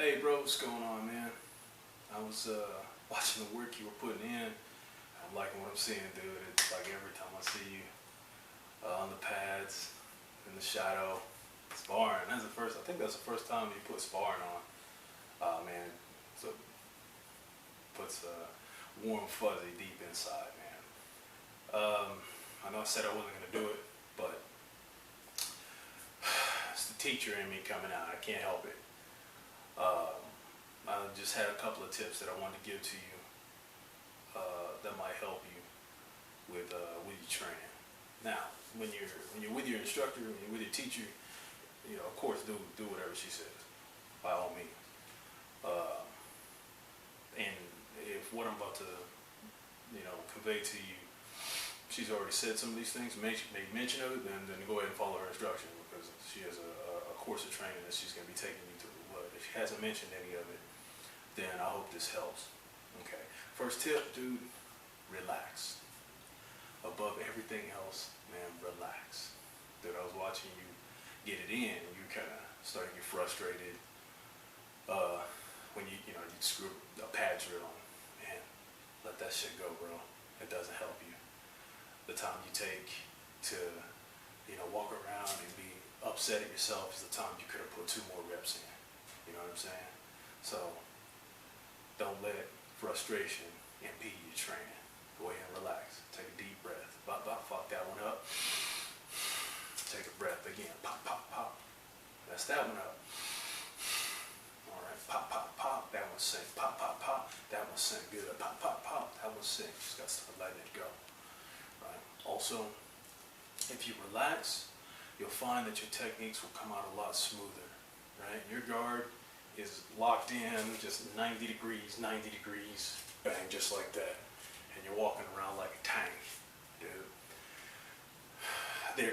Hey bro, what's going on, man? I was watching the work you were putting in. I'm liking what I'm seeing, dude. It's like every time I see you on the pads, in the shadow, sparring. I think that's the first time you put sparring on. Man, so puts a warm fuzzy deep inside, man. I know I said I wasn't gonna do it, but it's the teacher in me coming out. I can't help it. Um, I just had a couple of tips that I wanted to give to you that might help you with your training. Now, when you're with your instructor, when you're with your teacher, of course, do whatever she says, by all means. Uh, and if what I'm about to convey to you, she's already said some of these things, made mention of it, then go ahead and follow her instruction because she has a course of training that she's going to be taking you through. But if she hasn't mentioned any of it, then I hope this helps. Okay. First tip, dude, relax. Above everything else, man, relax. Dude, I was watching you get it in, and you kind of starting to get frustrated when you screw a pad drill on. Man, let that shit go, bro. It doesn't help you. The time you take to, walk around and be upset at yourself is the time you could have put 2 more reps in. You know what I'm saying? So, don't let frustration impede your training. Go ahead and relax. Take a deep breath. Bop, bop, fuck that one up. Take a breath again. Pop, pop, pop. That's that one up. Alright, pop, pop, pop. That one sink. Pop, pop, pop. That one sink. Good. Pop, pop, pop. That one sink. Just got to start letting it go. Right. Also, if you relax, you'll find that your techniques will come out a lot smoother. Right? Your guard is locked in, just 90 degrees, bang, just like that. And you're walking around like a tank, dude.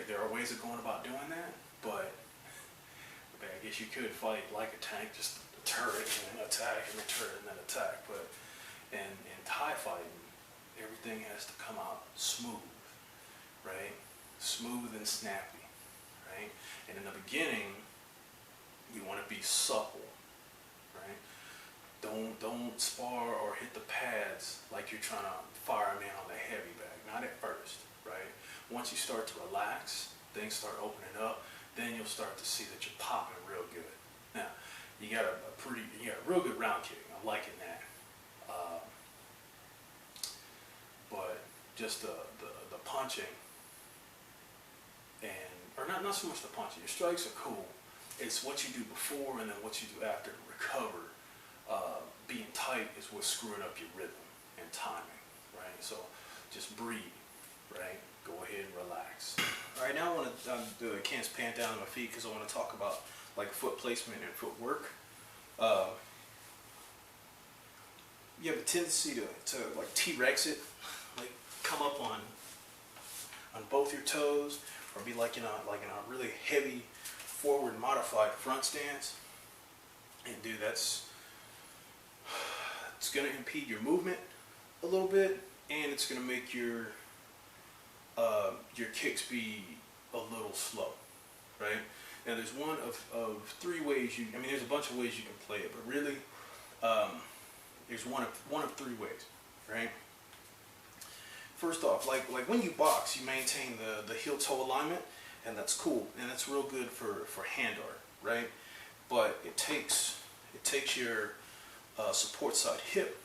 There are ways of going about doing that, but I guess you could fight like a tank, just turret and then attack, and then turret and then attack. But in Thai fighting, everything has to come out smooth, right? Smooth and snappy, right? And in the beginning, you want to be supple, right? Don't spar or hit the pads like you're trying to fire a man on the heavy bag. Not at first, right? Once you start to relax, things start opening up, then you'll start to see that you're popping real good. Now, you got a real good round kick. I'm liking that. But just the punching or not so much the punching. Your strikes are cool. It's what you do before and then what you do after to recover. Being tight is what's screwing up your rhythm and timing, right? So just breathe, right? Go ahead and relax. All right, now I want to do a can't pan down on my feet because I want to talk about like foot placement and footwork. You have a tendency to like T-Rex it, like come up on both your toes, or be like in a really heavy forward modified front stance. And dude, it's going to impede your movement a little bit, and it's going to make your kicks be a little slow, right? Now there's one of 3 ways there's a bunch of ways you can play it, but really there's one of 3 ways, right? First off, like when you box, you maintain the heel-toe alignment, and that's cool, and that's real good for hand art, right? But it takes your support side hip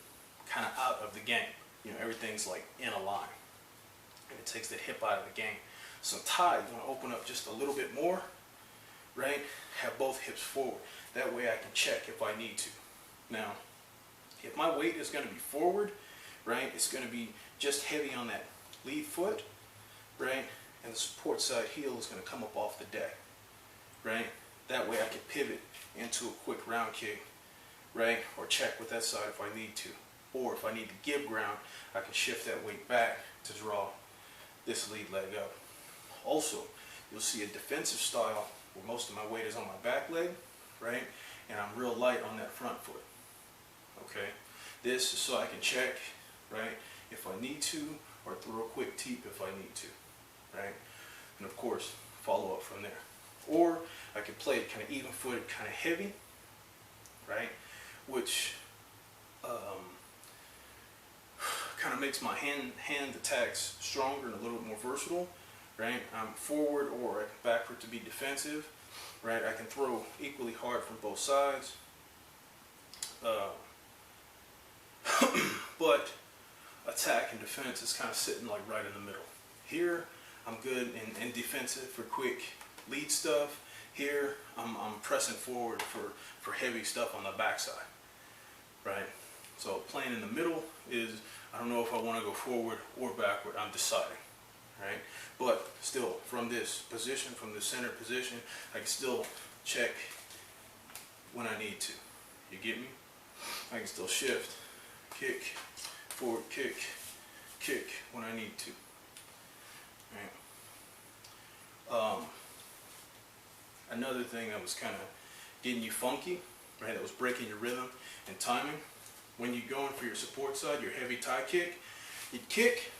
kind of out of the game. Everything's like in a line, and it takes the hip out of the game. So Thai, you want to open up just a little bit more, right? Have both hips forward. That way I can check if I need to. Now, if my weight is going to be forward, right, it's going to be just heavy on that lead foot, right, and the support side heel is going to come up off the deck, right? That way I can pivot into a quick round kick, right, or check with that side if I need to. Or if I need to give ground, I can shift that weight back to draw this lead leg up. Also, you'll see a defensive style where most of my weight is on my back leg, right, and I'm real light on that front foot, okay? This is so I can check, right, if I need to, or throw a quick teep if I need to, right? And of course, follow up from there. Or I can play it kind of even-footed, kind of heavy, right? Which kind of makes my hand attacks stronger and a little bit more versatile, right? I'm forward or backward to be defensive, right? I can throw equally hard from both sides. But attack and defense is kind of sitting like right in the middle. Here, I'm good in defensive for quick lead stuff. Here, I'm pressing forward for heavy stuff on the backside, right? So playing in the middle is, I don't know if I want to go forward or backward. I'm deciding, right? But still, from this position, from the center position, I can still check when I need to. You get me? I can still shift, kick, forward, kick when I need to. Right? Another thing that was kind of getting you funky, right? That was breaking your rhythm and timing. When you're going for your support side, your heavy tie kick, you kick,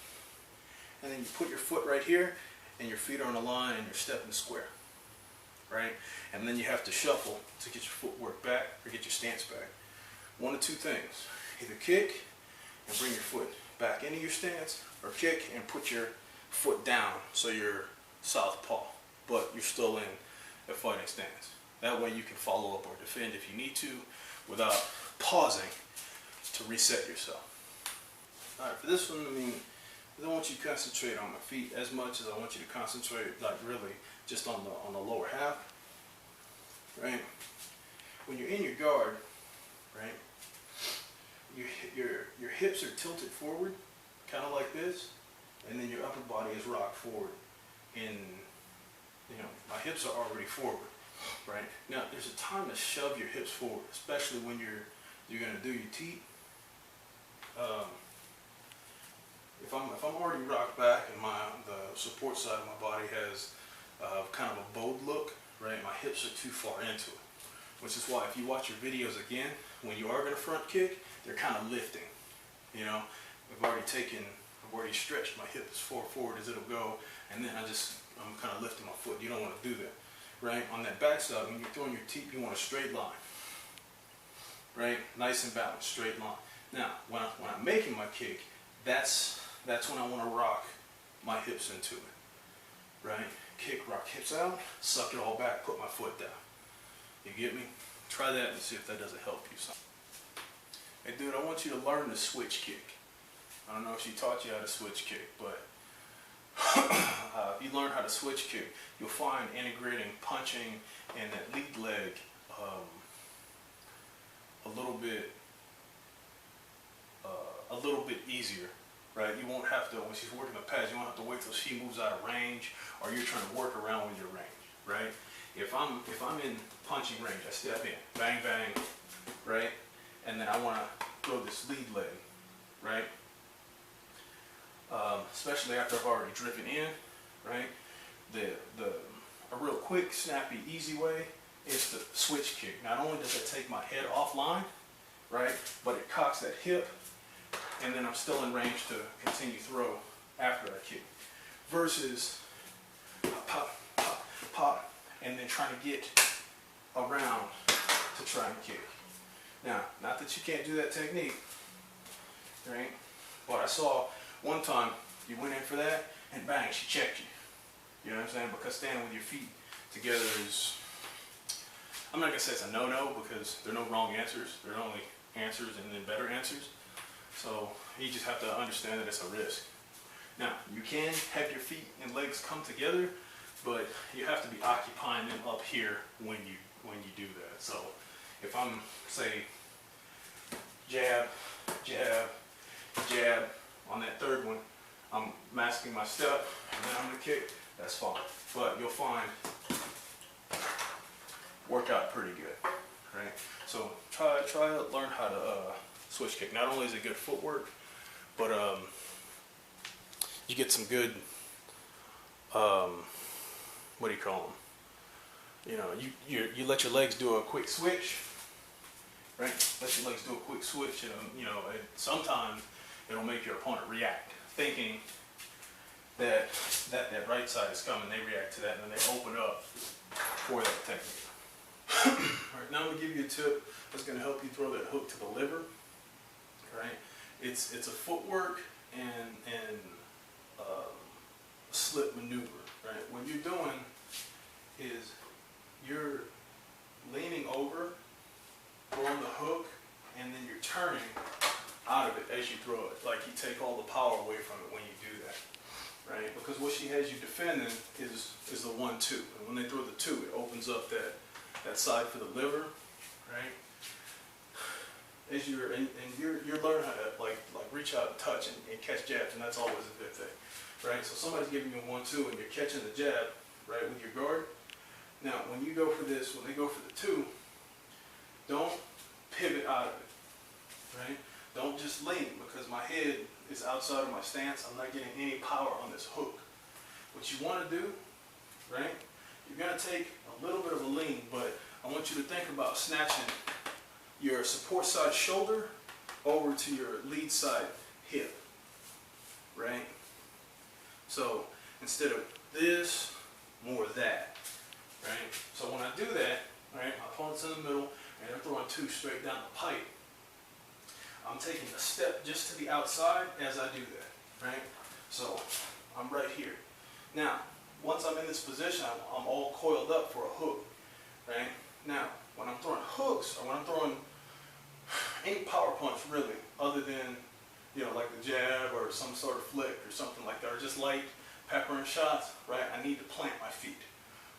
and then you put your foot right here, and your feet are on a line, and you're stepping square, right? And then you have to shuffle to get your footwork back or get your stance back. One of two things: either kick and bring your foot back into your stance, or kick and put your foot down so you're southpaw, but you're still in a fighting stance. That way you can follow up or defend if you need to without pausing to reset yourself. Alright, for this one, I mean, I don't want you to concentrate on my feet as much as I want you to concentrate, like, really just on the lower half, right? When you're in your guard, right, your hips are tilted forward, kind of like this, and then your upper body is rocked forward. And, you know, my hips are already forward, right? Now, there's a time to shove your hips forward, especially when you're going to do your teep. If I'm already rocked back and the support side of my body has kind of a bowed look, right? My hips are too far into it, which is why if you watch your videos again, when you are going to front kick, they're kind of lifting. You know, I've already stretched my hip as far forward as it'll go, and then I'm kind of lifting my foot. You don't want to do that, right? On that back side, when you're throwing your teep, you want a straight line, right? Nice and balanced, straight line. Now, when I'm making my kick, that's when I want to rock my hips into it, right? Kick, rock hips out, suck it all back, put my foot down. You get me? Try that and see if that doesn't help you some. Hey dude, I want you to learn the switch kick. I don't know if she taught you how to switch kick, but if you learn how to switch kick, you'll find integrating punching and that lead leg a little bit easier, right? You won't have to, when she's working the pads, you won't have to wait till she moves out of range or you're trying to work around with your range, right? If I'm in punching range, I step in, bang, bang, right? And then I want to throw this lead leg, right? Especially after I've already driven in, right? A real quick, snappy, easy way is the switch kick. Not only does it take my head offline, right, but it cocks that hip, and then I'm still in range to continue throw after I kick. Versus pop, pop, pop, and then trying to get around to try and kick. Now, not that you can't do that technique, right? But I saw one time you went in for that and bang, she checked you. You know what I'm saying? Because standing with your feet together is, I'm not going to say it's a no-no because there are no wrong answers. There are only answers and then better answers. So you just have to understand that it's a risk. Now, you can have your feet and legs come together, but you have to be occupying them up here when you do that. So if I'm, say, jab, jab, jab, on that third one, I'm masking my step, and then I'm going to kick, that's fine. But you'll find work out pretty good, right? So try to learn how to switch kick. Not only is it good footwork, but you get some good, what do you call them? You know, you let your legs do a quick switch, right? Let your legs do a quick switch, and you know, sometimes it'll make your opponent react, thinking that right side is coming. They react to that, and then they open up for that technique. All right, now I'm gonna give you a tip that's gonna help you throw that hook to the liver. Right? It's a footwork and slip maneuver. Right? What you're doing is you're leaning over, throwing the hook, and then you're turning out of it as you throw it. Like you take all the power away from it when you do that. Right? Because what she has you defending is the 1-2. And when they throw the 2, it opens up that side for the liver. Right? As you're learning how to like reach out and touch and catch jabs, and that's always a good thing. Right? So somebody's giving you a 1-2 and you're catching the jab, right, with your guard. Now when you go for this, when they go for the 2, don't pivot out of it. Right? Don't just lean, because my head is outside of my stance. I'm not getting any power on this hook. What you want to do, right, you're going to take a little bit of a lean, but I want you to think about snatching your support side shoulder over to your lead side hip, right? So instead of this, more of that, right? So when I do that, right, my opponent's in the middle and they're throwing 2 straight down the pipe. I'm taking a step just to the outside as I do that, right? So I'm right here. Now, once I'm in this position, I'm all coiled up for a hook, right? Now, when I'm throwing hooks, or when I'm throwing any power punch really, other than, you know, like the jab or some sort of flick or something like that, or just light peppering shots, right? I need to plant my feet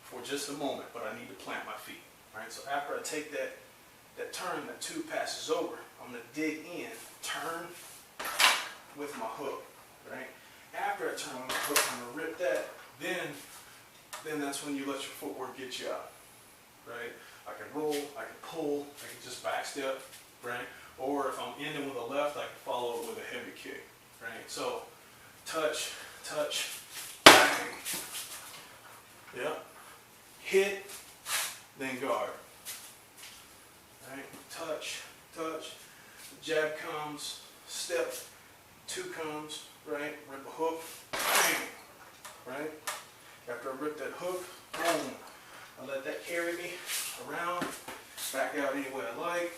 for just a moment, but I need to plant my feet, right? So after I take that turn, that 2 passes over, I'm going to dig in, turn with my hook, right? After I turn with my hook, I'm going to rip that, then that's when you let your footwork get you out, right? I can roll, I can pull, I can just back step, right? Or if I'm ending with a left, I can follow it with a heavy kick, right? So touch, touch, bang. Yep. Hit, then guard. Right? Touch, touch. Jab comes, step, 2 comes, right? Rip a hook, bang. Right? After I rip that hook, boom. I let that carry me around, back out any way I like.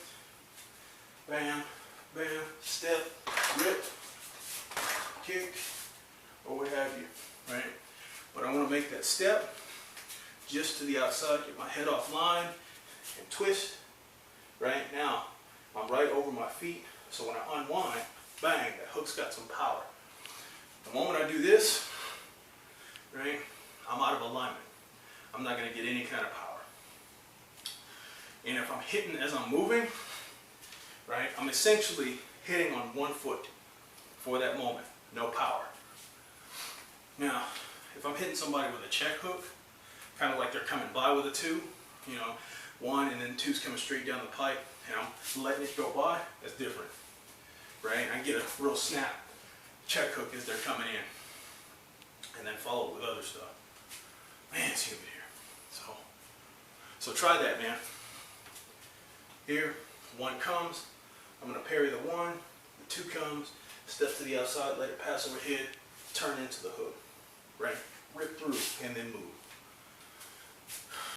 Bam, bam, step, rip, kick, or what have you, right? But I want to make that step just to the outside, get my head off line, and twist. Right now, I'm right over my feet, so when I unwind, bang, that hook's got some power. The moment I do this, right, I'm out of alignment. I'm not going to get any kind of power. And if I'm hitting as I'm moving, right, I'm essentially hitting on 1 foot for that moment, no power. Now, if I'm hitting somebody with a check hook, kind of like they're coming by with a 2, you know, 1 and then 2's coming straight down the pipe, and I'm letting it go by, that's different, right? I get a real snap check hook as they're coming in, and then follow it with other stuff. Man, it's humid here. So try that, man. Here, 1 comes, I'm going to parry the 1, the 2 comes, step to the outside, let it pass overhead, turn into the hook, right? Rip through, and then move.